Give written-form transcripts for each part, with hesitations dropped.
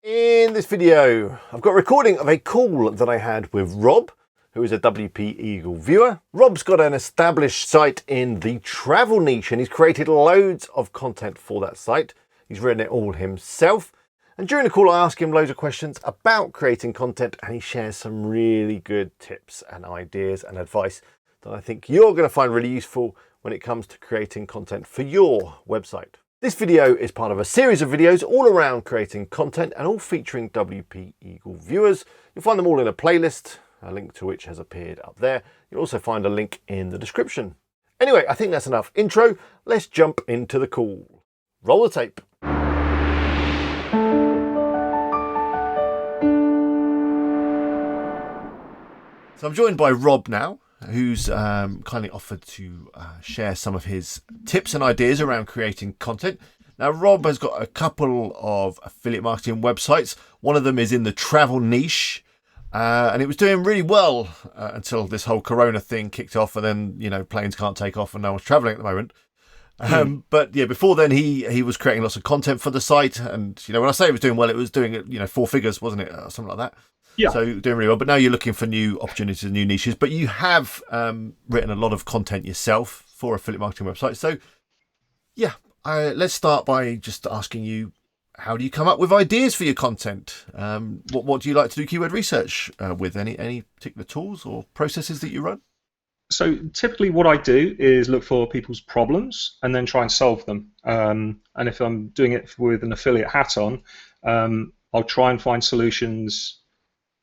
In this video, I've got a recording of a call that I had with Rob, who is a WP Eagle viewer. Rob's got an established site in the travel niche and he's created loads of content for that site. He's written it all himself. And during the call, I ask him loads of questions about creating content and he shares some really good tips and ideas and advice that I think you're going to find really useful when it comes to creating content for your website. This video is part of a series of videos all around creating content and all featuring WP Eagle viewers. You'll find them all in a playlist, a link to which has appeared up there. You'll also find a link in the description. Anyway, I think that's enough intro. Let's jump into the call. Roll the tape. So I'm joined by Rob now, who's kindly offered to share some of his tips and ideas around creating content. Now, Rob has got a couple of affiliate marketing websites. One of them is in the travel niche, and it was doing really well until this whole Corona thing kicked off, and then, you know, planes can't take off and no one's traveling at the moment. But yeah, before then he was creating lots of content for the site, and you know, when I say it was doing well, it was doing, you know, 4 figures, wasn't it, or something like that. Yeah. So doing really well. But now you're looking for new opportunities and new niches. But you have written a lot of content yourself for affiliate marketing websites. So yeah, let's start by just asking you, how do you come up with ideas for your content? What do you like to do keyword research with? Any particular tools or processes that you run? So typically what I do is look for people's problems and then try and solve them. And if I'm doing it with an affiliate hat on, I'll try and find solutions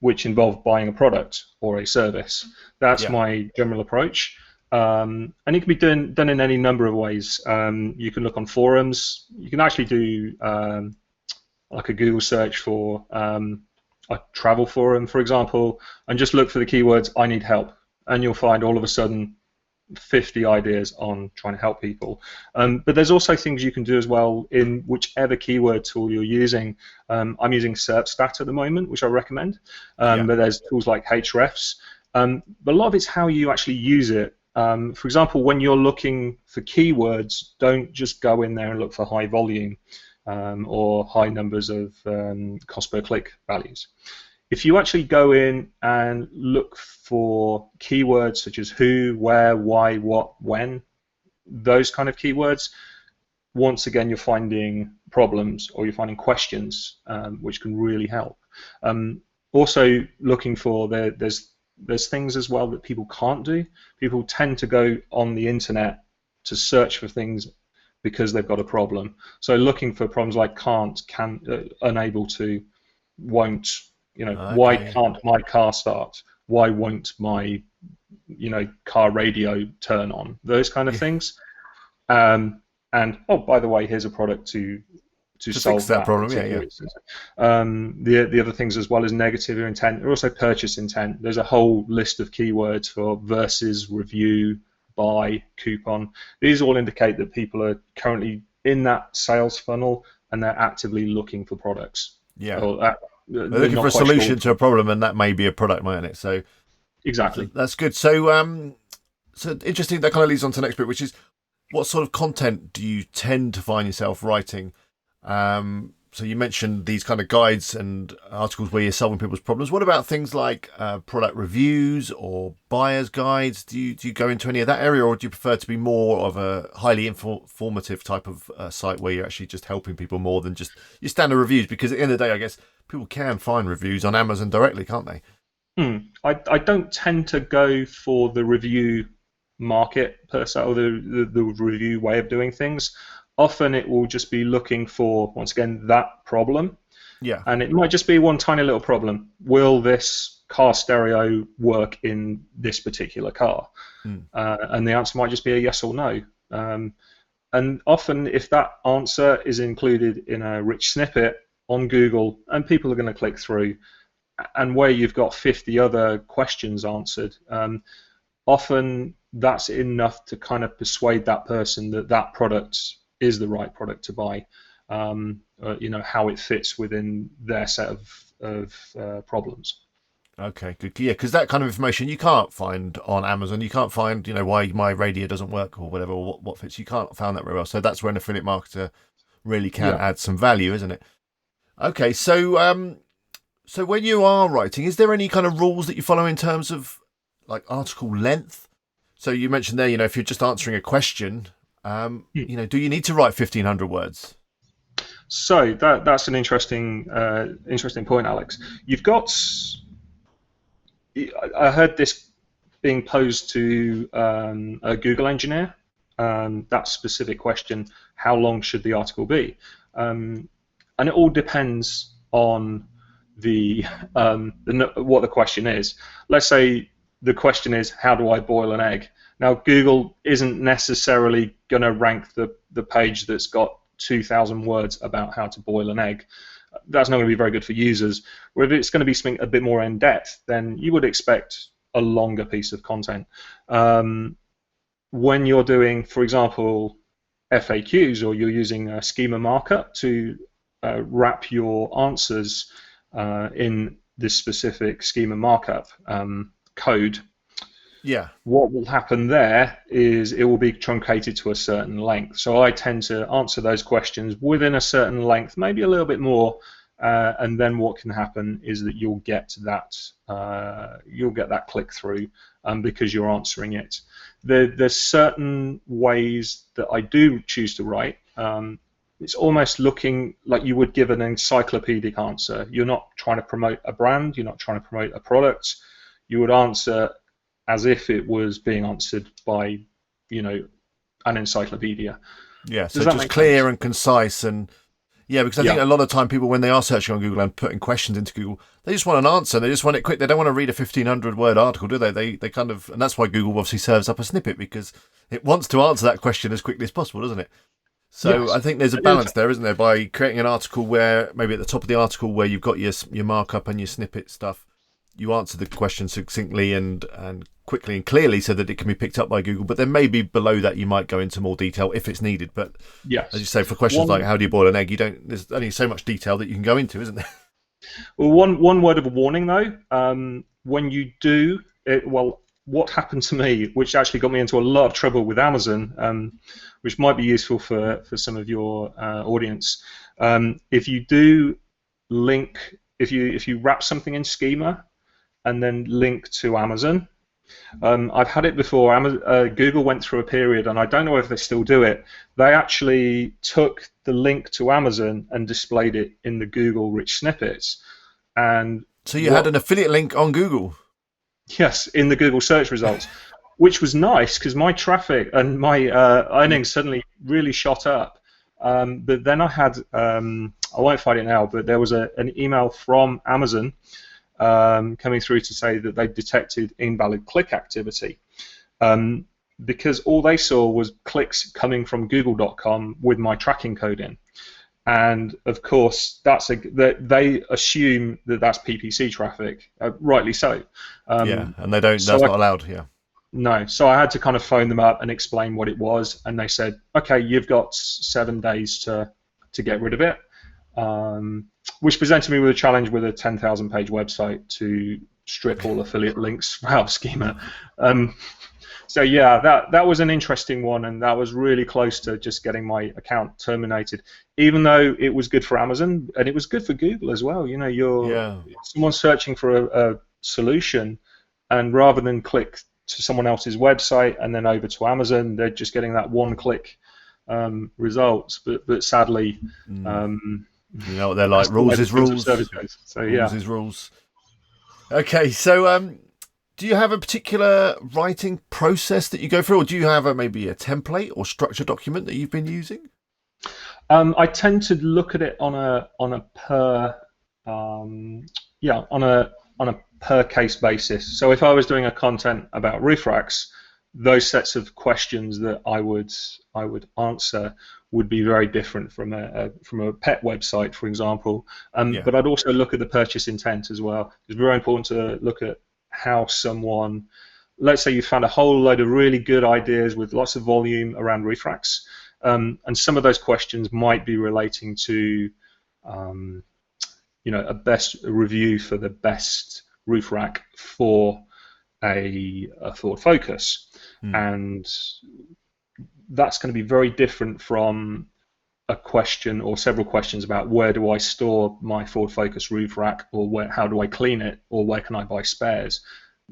which involve buying a product or a service. That's my general approach. And it can be done in any number of ways. You can look on forums. You can actually do like a Google search for a travel forum, for example, and just look for the keywords, I need help. And you'll find all of a sudden 50 ideas on trying to help people. But there's also things you can do as well in whichever keyword tool you're using. I'm using SERPstat at the moment, which I recommend. But there's tools like Hrefs. But a lot of it's how you actually use it. For example, when you're looking for keywords, don't just go in there and look for high volume or high numbers of cost per click values. If you actually go in and look for keywords such as who, where, why, what, when, those kind of keywords, once again you're finding problems or you're finding questions which can really help. Also looking for, there's things as well that people can't do. People tend to go on the internet to search for things because they've got a problem. So looking for problems like can't, can, unable to, won't. You know, why can't my car start? Why won't my, you know, car radio turn on? Those kind of things. And oh, by the way, here's a product to solve that problem. The other things as well as negative intent, or also purchase intent. There's a whole list of keywords for versus, review, buy, coupon. These all indicate that people are currently in that sales funnel and they're actively looking for products. Yeah. They're looking for a solution to a problem, and that may be a product, mightn't it? So exactly, that's good. So so interesting. That kind of leads on to the next bit, which is what sort of content do you tend to find yourself writing? So you mentioned these kind of guides and articles where you're solving people's problems. What about things like product reviews or buyer's guides? Do you go into any of that area, or do you prefer to be more of a highly informative type of site where you're actually just helping people more than just your standard reviews? Because at the end of the day, I guess people can find reviews on Amazon directly, can't they? I don't tend to go for the review market per se, or the review way of doing things. Often it will just be looking for, once again, that problem. Yeah. And it might just be one tiny little problem. Will this car stereo work in this particular car? And the answer might just be a yes or no. And often if that answer is included in a rich snippet on Google, and people are going to click through, and where you've got 50 other questions answered, often that's enough to kind of persuade that person that that product is the right product to buy. You know, how it fits within their set of problems. Okay, good. Yeah, because that kind of information you can't find on Amazon. You can't find, you know, why my radio doesn't work or whatever, or what fits. You can't find that very well. So that's where an affiliate marketer really can add some value, isn't it? Okay, so when you are writing, is there any kind of rules that you follow in terms of like article length? So you mentioned there, if you're just answering a question, do you need to write 1,500 words? So that's an interesting point, Alex. You've got. I heard this being posed to a Google engineer. That specific question: how long should the article be? And it all depends on what the question is. Let's say the question is, how do I boil an egg? Now, Google isn't necessarily going to rank the page that's got 2,000 words about how to boil an egg. That's not going to be very good for users. Or if it's going to be something a bit more in depth, then you would expect a longer piece of content. When you're doing, for example, FAQs, or you're using a schema markup to wrap your answers in this specific schema markup code, Yeah. what will happen there is it will be truncated to a certain length. So I tend to answer those questions within a certain length, maybe a little bit more, and then what can happen is that you'll get that click through because you're answering it. There's certain ways that I do choose to write. It's almost looking like you would give an encyclopedic answer. You're not trying to promote a brand. You're not trying to promote a product. You would answer as if it was being answered by, an encyclopedia. Yeah, so just clear and concise. And yeah, because I think a lot of time people, when they are searching on Google and putting questions into Google, they just want an answer. They just want it quick. They don't want to read a 1,500 word article, do they? They kind of, and that's why Google obviously serves up a snippet, because it wants to answer that question as quickly as possible, doesn't it? So yes. I think there's a balance there, isn't there, by creating an article where maybe at the top of the article where you've got your markup and your snippet stuff, you answer the question succinctly and quickly and clearly so that it can be picked up by Google. But then maybe below that you might go into more detail if it's needed. But yes, as you say, for questions like how do you boil an egg, there's only so much detail that you can go into, isn't there? Well, one word of a warning though, when you do it, what happened to me, which actually got me into a lot of trouble with Amazon, which might be useful for some of your audience. If you do link, if you wrap something in schema and then link to Amazon, I've had it before. Google went through a period, and I don't know if they still do it. They actually took the link to Amazon and displayed it in the Google rich snippets. And so you had an affiliate link on Google? Yes, in the Google search results, which was nice because my traffic and my earnings suddenly really shot up. But then I had, I won't find it now, but there was an email from Amazon coming through to say that they detected invalid click activity because all they saw was clicks coming from google.com with my tracking code in. And of course, they assume that that's PPC traffic, rightly so. And they don't. That's not allowed. Yeah. No, so I had to kind of phone them up and explain what it was, and they said, "Okay, you've got 7 days to get rid of it," which presented me with a challenge with a 10,000-page website to strip all affiliate links out of schema. So yeah, that was an interesting one, and that was really close to just getting my account terminated. Even though it was good for Amazon and it was good for Google as well. Someone searching for a solution, and rather than click to someone else's website and then over to Amazon, they're just getting that one-click results. But sadly, you know what they're like. Rules is rules. So yeah, rules is rules. Okay, so. Do you have a particular writing process that you go through, or do you have maybe a template or structure document that you've been using? I tend to look at it on a per case basis. So if I was doing a content about roof racks, those sets of questions that I would answer would be very different from a pet website, for example. But I'd also look at the purchase intent as well. It's very important to look at how someone, let's say you found a whole load of really good ideas with lots of volume around roof racks, and some of those questions might be relating to, a best review for the best roof rack for a Ford Focus, and that's going to be very different from a question or several questions about where do I store my Ford Focus roof rack, or how do I clean it, or where can I buy spares?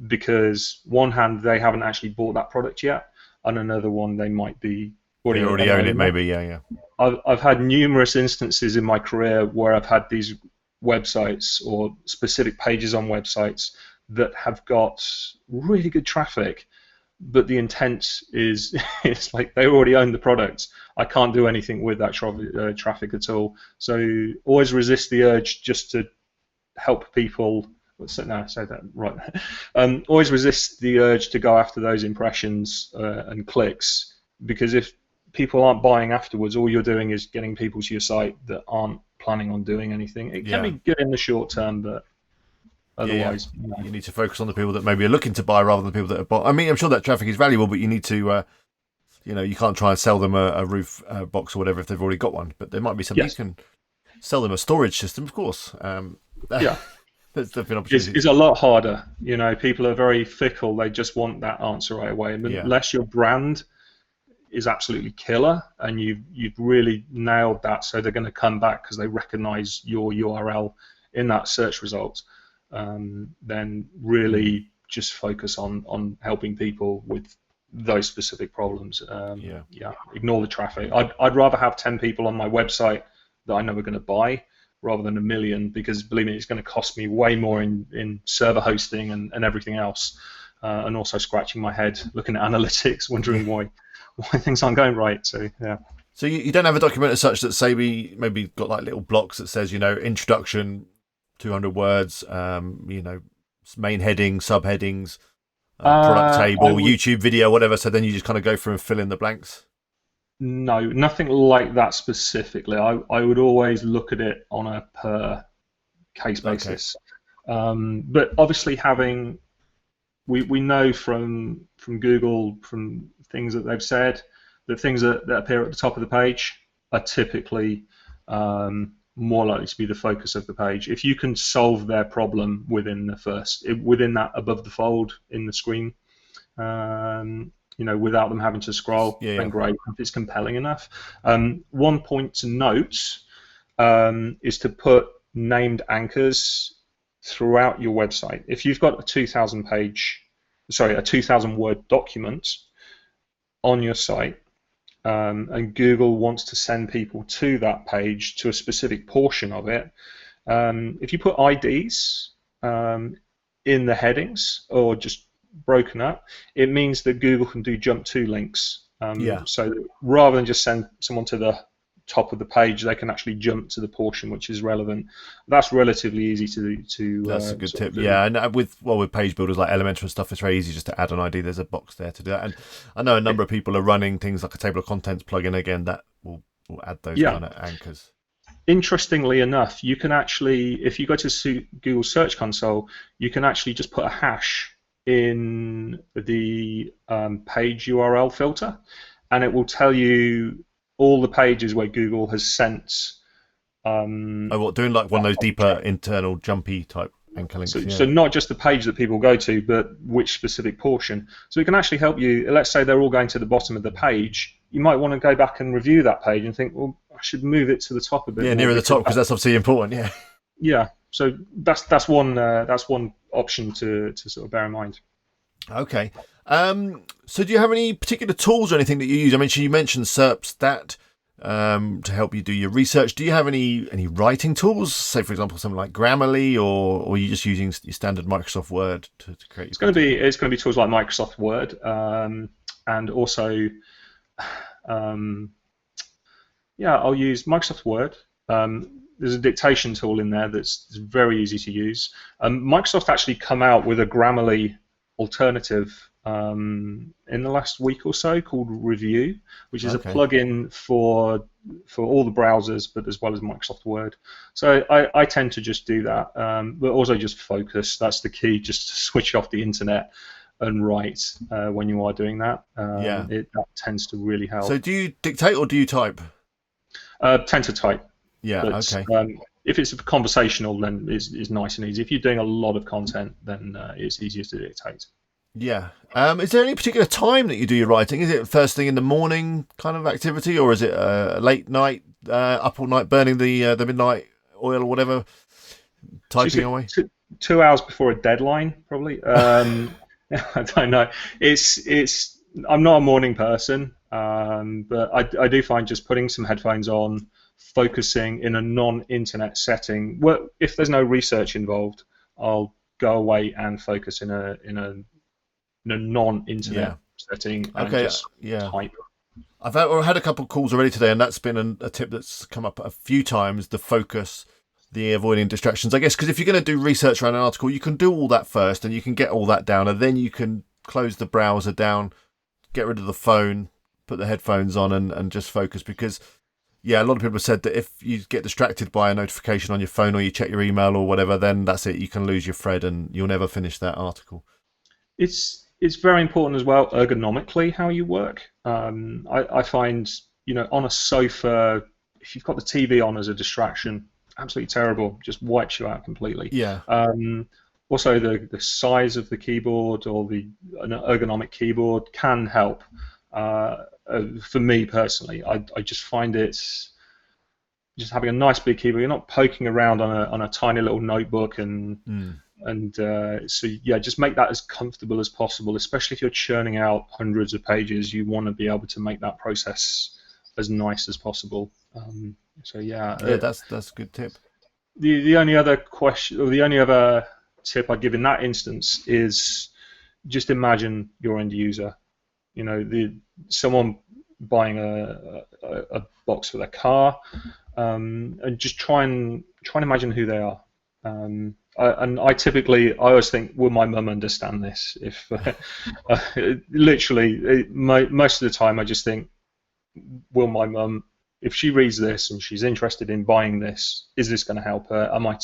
Because one hand, they haven't actually bought that product yet, and another one, they might be already own it, maybe. Yeah. I've had numerous instances in my career where I've had these websites or specific pages on websites that have got really good traffic, but the intent is it's like they already own the product. I can't do anything with that traffic at all. So always resist the urge just to help people. No, I say that right. Always resist the urge to go after those impressions and clicks, because if people aren't buying afterwards, all you're doing is getting people to your site that aren't planning on doing anything. It can be good in the short term, but otherwise, you need to focus on the people that maybe are looking to buy rather than the people that are buying. I mean, I'm sure that traffic is valuable, but you need to, you can't try and sell them a roof box or whatever if they've already got one. But there might be something you can sell them a storage system, of course. There's definitely an opportunity. It's a lot harder. People are very fickle. They just want that answer right away. And unless your brand is absolutely killer and you've really nailed that, so they're going to come back because they recognize your URL in that search result, then really just focus on helping people with those specific problems. Ignore the traffic. I'd rather have 10 people on my website that I know are going to buy rather than 1 million, because believe me, it's going to cost me way more in server hosting and everything else, and also scratching my head looking at analytics, wondering why things aren't going right. So So you don't have a document as such that say maybe got like little blocks that says introduction, 200 words, main headings, subheadings, product table, YouTube video, whatever. So then you just kind of go through and fill in the blanks. No, nothing like that specifically. I would always look at it on a per case basis. Okay. But obviously we know from Google, from things that they've said, that things that appear at the top of the page are typically more likely to be the focus of the page. If you can solve their problem within that above the fold in the screen, without them having to scroll, then great, if it's compelling enough. One point to note is to put named anchors throughout your website. If you've got a 2,000 word document on your site, and Google wants to send people to that page, to a specific portion of it, if you put IDs in the headings or just broken up, it means that Google can do jump to links. So rather than just send someone to the top of the page, they can actually jump to the portion which is relevant. That's relatively easy to That's a good tip. Yeah, and with page builders like Elementor and stuff, it's very easy just to add an ID. There's a box there to do that. And I know a number of people are running things like a table of contents plugin again that will add those kind of anchors. Interestingly enough, you can actually, if you go to Google Search Console, you can actually just put a hash in the page URL filter, and it will tell you all the pages where Google has sent. Doing like one of those deeper internal jumpy type anchor links. So not just the page that people go to, but which specific portion. So it can actually help you. Let's say they're all going to the bottom of the page. You might want to go back and review that page and think, well, I should move it to the top a bit. Yeah, nearer the top, because that's obviously important. Yeah. Yeah. So that's one option to sort of bear in mind. Okay. So do you have any particular tools or anything that you use? I mean, you mentioned SERPstat to help you do your research. Do you have any writing tools? Say, for example, something like Grammarly, or are you just using your standard Microsoft Word to create? It's going to be tools like Microsoft Word, and also, I'll use Microsoft Word. There's a dictation tool in there that's very easy to use. Microsoft actually come out with a Grammarly alternative in the last week or so called Review, which is a plugin for all the browsers, but as well as Microsoft Word. So I tend to just do that, but also just focus. That's the key, just to switch off the internet and write when you are doing that. That tends to really help. So do you dictate or do you type? Tend to type. Yeah, but, okay. If it's conversational, then it's nice and easy. If you're doing a lot of content, then it's easier to dictate. Yeah. Is there any particular time that you do your writing? Is it first thing in the morning kind of activity, or is it late night, up all night burning the midnight oil or whatever, It's typing usually away? 2 hours before a deadline, probably. I don't know. It's. I'm not a morning person, but I do find just putting some headphones on, focusing in a non-internet setting. Well, if there's no research involved, I'll go away and focus in a non-internet Yeah. setting and Okay. just Yeah. type. I've had a couple of calls already today, and that's been a tip that's come up a few times. The focus, the avoiding distractions. I guess because if you're going to do research around an article, you can do all that first, and you can get all that down, and then you can close the browser down, get rid of the phone, put the headphones on, and just focus. Because yeah, a lot of people have said that if you get distracted by a notification on your phone or you check your email or whatever, then that's it. You can lose your thread, and you'll never finish that article. It's very important as well ergonomically how you work. I find on a sofa, if you've got the TV on as a distraction, absolutely terrible, just wipes you out completely. Yeah. Also, the size of the keyboard or an ergonomic keyboard can help. For me personally, I just find it's just having a nice big keyboard. You're not poking around on a tiny little notebook Mm. and so yeah, just make that as comfortable as possible, especially if you're churning out hundreds of pages. You want to be able to make that process as nice as possible. So yeah, Yeah, that's a good tip. the only other question, or the only other tip I'd give in that instance is just imagine your end user. Someone buying a box for their car, and just try and imagine who they are. I always think, will my mum understand this? If literally, most of the time, I just think, will my mum, if she reads this and she's interested in buying this, is this going to help her? Am I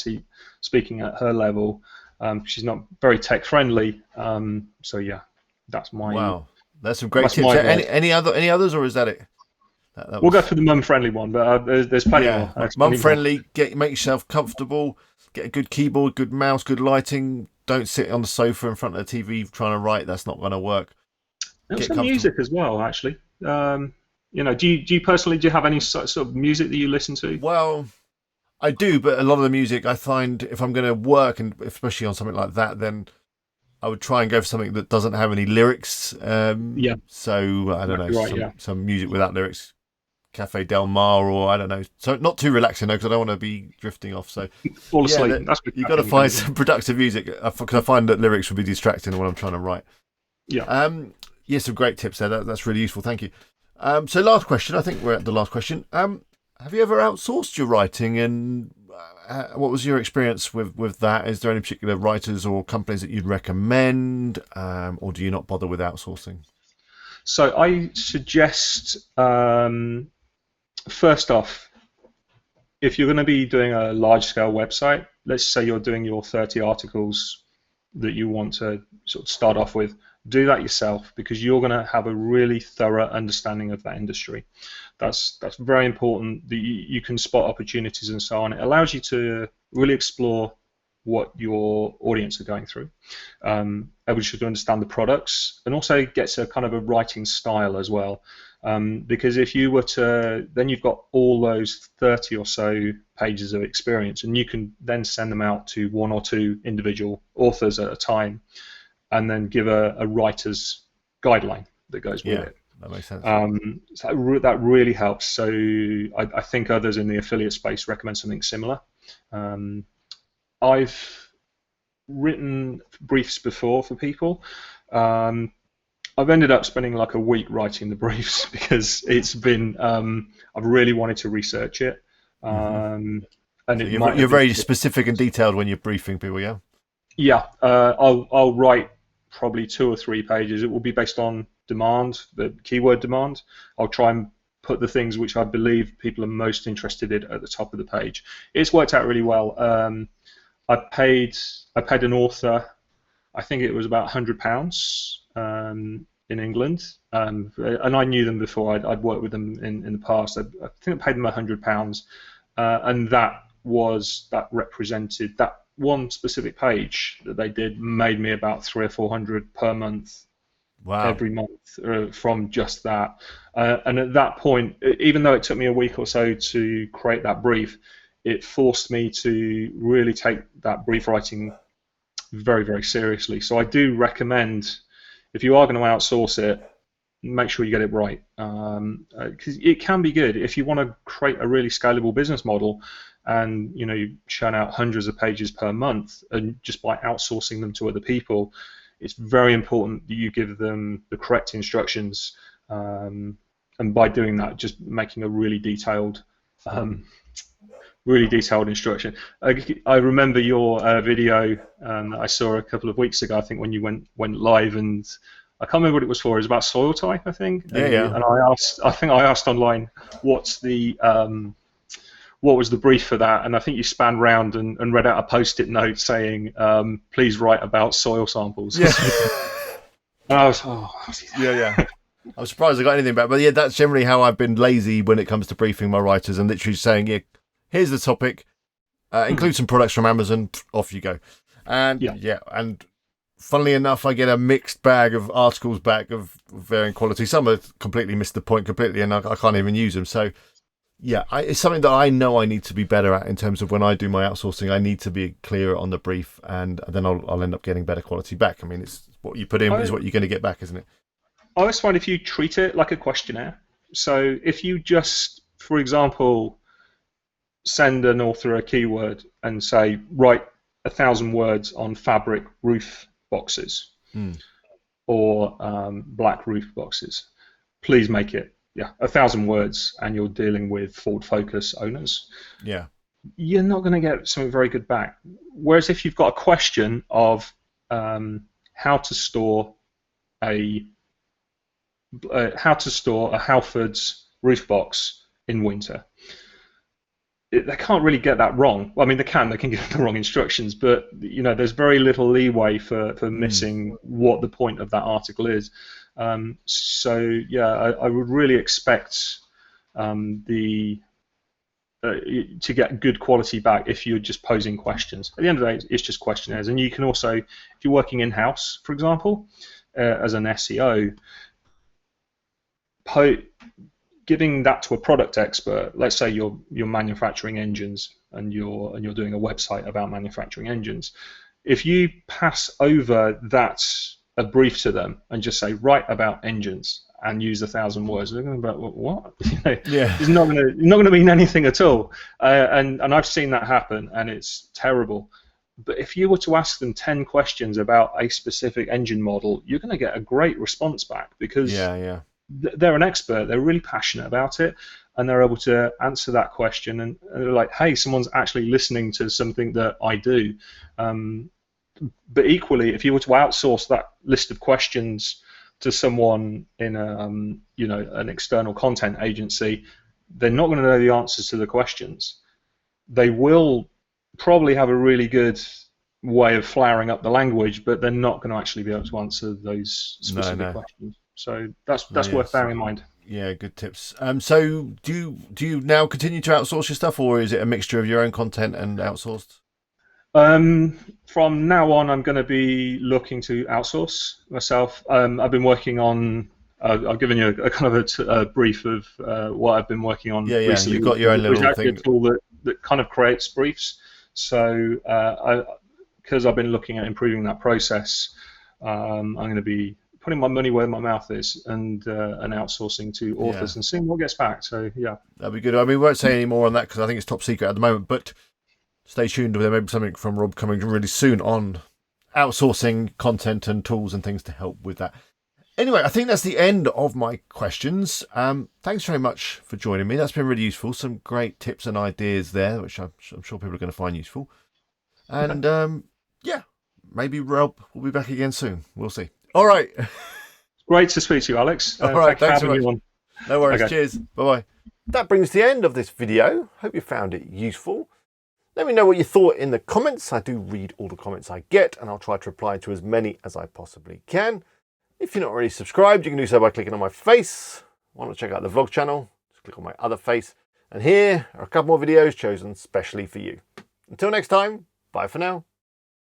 speaking at her level? She's not very tech friendly, so yeah, that's my Wow, that's some great that's tips. my Any others, or is that it? That We'll go was for the mum friendly one, but there's plenty yeah, more. There's mum plenty more. friendly. Make yourself comfortable. Get a good keyboard, good mouse, good lighting. Don't sit on the sofa in front of the TV trying to write. That's not going to work. And Get some comfortable. music as well, actually. Do you personally have any sort of music that you listen to? Well, I do, but a lot of the music I find if I'm going to work, and especially on something like that, then I would try and go for something that doesn't have any lyrics. Yeah, So I don't know, exactly right. Yeah. some music without lyrics, Cafe Del Mar, or I don't know. So not too relaxing though, because I don't want to be drifting off. So Fall yeah, asleep. That's good. you got to find some productive music because I find that lyrics would be distracting when I'm trying to write. Yeah. Yeah, some great tips there. That's really useful. Thank you. So last question. I think we're at the last question. Have you ever outsourced your writing, and what was your experience with that? Is there any particular writers or companies that you'd recommend, or do you not bother with outsourcing? So I suggest, first off, if you're going to be doing a large-scale website, let's say you're doing your 30 articles that you want to sort of start off with, do that yourself because you're going to have a really thorough understanding of that industry. That's very important. You can spot opportunities and so on. It allows you to really explore what your audience are going through, able to understand the products, and also gets a kind of a writing style as well. Because if you were to, then you've got all those 30 or so pages of experience, and you can then send them out to one or two individual authors at a time, and then give a writer's guideline that goes with it. That makes sense. So that really helps. So I think others in the affiliate space recommend something similar. I've written briefs before for people. I've ended up spending like a week writing the briefs because it's been I've really wanted to research it. And So you're very specific and detailed when you're briefing people, yeah? Yeah, I'll write probably 2 or 3 pages. It will be based on demand, the keyword demand. I'll try and put the things which I believe people are most interested in at the top of the page. It's worked out really well. I paid an author, I think it was about £100 in England, and I knew them before. I'd worked with them in the past. I think I paid them £100, and that represented that one specific page that they did made me about 300 or 400 per month. Wow. Every month from just that. And at that point, even though it took me a week or so to create that brief, it forced me to really take that brief writing very, very seriously. So I do recommend, if you are going to outsource it, make sure you get it right, because it can be good if you want to create a really scalable business model, and you churn out hundreds of pages per month, and just by outsourcing them to other people, it's very important that you give them the correct instructions, and by doing that, just making a really detailed instruction. I remember your video that I saw a couple of weeks ago, I think, when you went live, and I can't remember what it was for. It was about soil type, I think. Yeah. And I asked online what was the brief for that, and I think you span round and read out a post-it note saying, please write about soil samples. Yeah. And I was, Yeah. I'm surprised I got anything back, but yeah, that's generally how I've been lazy when it comes to briefing my writers, and literally saying, yeah, here's the topic, include some products from Amazon, off you go. And and funnily enough, I get a mixed bag of articles back of varying quality. Some have completely missed the point completely, and I can't even use them. So yeah, it's something that I know I need to be better at in terms of when I do my outsourcing. I need to be clearer on the brief, and then I'll end up getting better quality back. I mean, it's what you put in is what you're going to get back, isn't it? I always find if you treat it like a questionnaire, so if you just, for example, send an author a keyword and say, write 1,000 words on fabric roof boxes or black roof boxes, please make it 1,000 words, and you're dealing with Ford Focus owners, you're not going to get something very good back. Whereas if you've got a question of how to store a Halfords roof box in winter, they can't really get that wrong. Well, I mean, they can give the wrong instructions, but there's very little leeway for missing what the point of that article is. So yeah, I would really expect to get good quality back if you're just posing questions. At the end of the day, it's just questionnaires, and you can also, if you're working in-house, for example, as an SEO, giving that to a product expert. Let's say you're manufacturing engines and you're doing a website about manufacturing engines. If you pass over a brief to them and just say, write about engines and use 1,000 words, they're going to be like, what? It's not going to mean anything at all. And I've seen that happen, and it's terrible. But if you were to ask them 10 questions about a specific engine model, you're going to get a great response back, because they're an expert, they're really passionate about it, and they're able to answer that question, and they're like, hey, someone's actually listening to something that I do. But equally, if you were to outsource that list of questions to someone in an external content agency, they're not going to know the answers to the questions. They will probably have a really good way of flowering up the language, but they're not going to actually be able to answer those specific questions. So that's worth bearing in mind. Yeah, good tips. So do you now continue to outsource your stuff, or is it a mixture of your own content and outsourced? From now on, I'm going to be looking to outsource myself. I've been working on. I've given you a kind of a brief of what I've been working on recently. You've got your own little thing. A tool that kind of creates briefs. So because I've been looking at improving that process, I'm going to be putting my money where my mouth is and outsourcing to authors and seeing what gets back. So yeah, that'd be good. I mean, we won't say any more on that because I think it's top secret at the moment, but stay tuned. There may be something from Rob coming really soon on outsourcing content and tools and things to help with that. Anyway, I think that's the end of my questions. Thanks very much for joining me. That's been really useful. Some great tips and ideas there, which I'm sure people are going to find useful. And maybe Rob will be back again soon. We'll see. All right. Great to speak to you, Alex. All right. Thanks so much. No worries. Okay. Cheers. Bye-bye. That brings the end of this video. Hope you found it useful. Let me know what you thought in the comments. I do read all the comments I get, and I'll try to reply to as many as I possibly can. If you're not already subscribed, you can do so by clicking on my face. Want to check out the vlog channel? Just click on my other face. And here are a couple more videos chosen specially for you. Until next time, Bye for now.